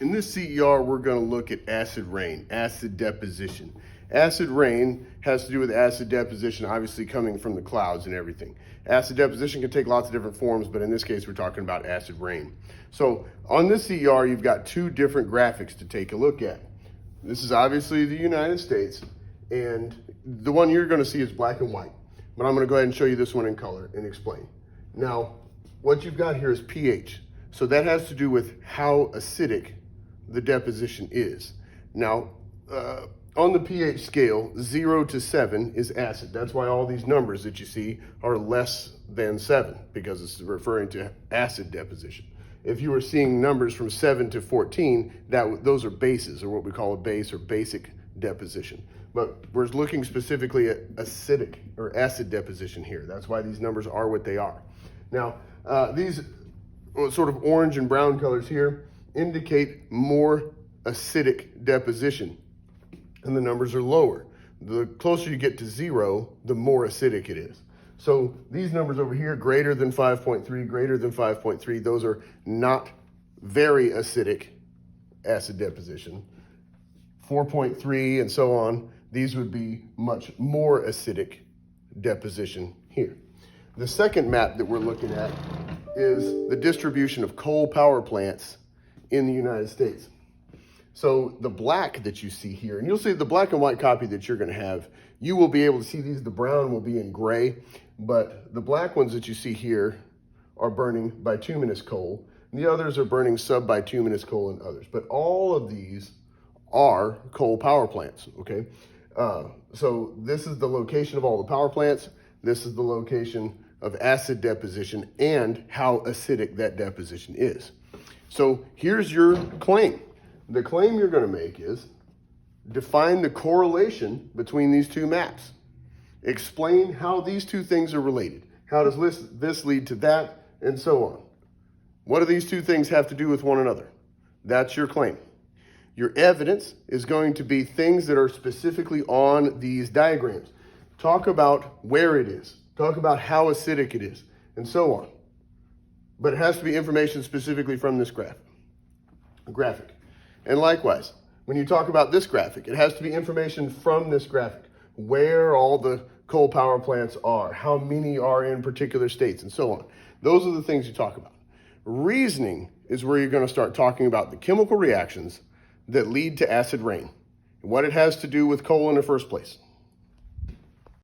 In this CER, we're going to look at acid rain, acid deposition. Acid rain has to do with acid deposition, obviously coming from the clouds and everything. Acid deposition can take lots of different forms, but in this case, we're talking about acid rain. So on this CER, you've got two different graphics to take a look at. This is obviously the United States, and the one you're going to see is black and white. But I'm going to go ahead and show you this one in color and explain. Now, what you've got here is pH. So that has to do with how acidic the deposition is. Now, on the pH scale, 0 to 7 is acid. That's why all these numbers that you see are less than 7, because it's referring to acid deposition. If you were seeing numbers from 7 to 14, those are bases, or what we call a base or basic deposition. But we're looking specifically at acidic or acid deposition here. That's why these numbers are what they are. Now, these sort of orange and brown colors here indicate more acidic deposition, and the numbers are lower. The closer you get to 0, the more acidic it is. So these numbers over here, greater than 5.3, greater than 5.3, those are not very acidic acid deposition. 4.3 and so on, these would be much more acidic deposition here. The second map that we're looking at is the distribution of coal power plants in the United States. So the black that you see here, and you'll see the black and white copy that you're going to have, you will be able to see these. The brown will be in gray, but the black ones that you see here are burning bituminous coal, and the others are burning sub-bituminous coal and others. But all of these are coal power plants, okay? So this is the location of all the power plants. This is the location of acid deposition and how acidic that deposition is. So here's your claim. The claim you're going to make is define the correlation between these two maps. Explain how these two things are related. How does this lead to that, and so on. What do these two things have to do with one another? That's your claim. Your evidence is going to be things that are specifically on these diagrams. Talk about where it is. Talk about how acidic it is, and so on. But it has to be information specifically from this graphic. And likewise, when you talk about this graphic, it has to be information from this graphic, where all the coal power plants are, how many are in particular states, and so on. Those are the things you talk about. Reasoning is where you're going to start talking about the chemical reactions that lead to acid rain, and what it has to do with coal in the first place.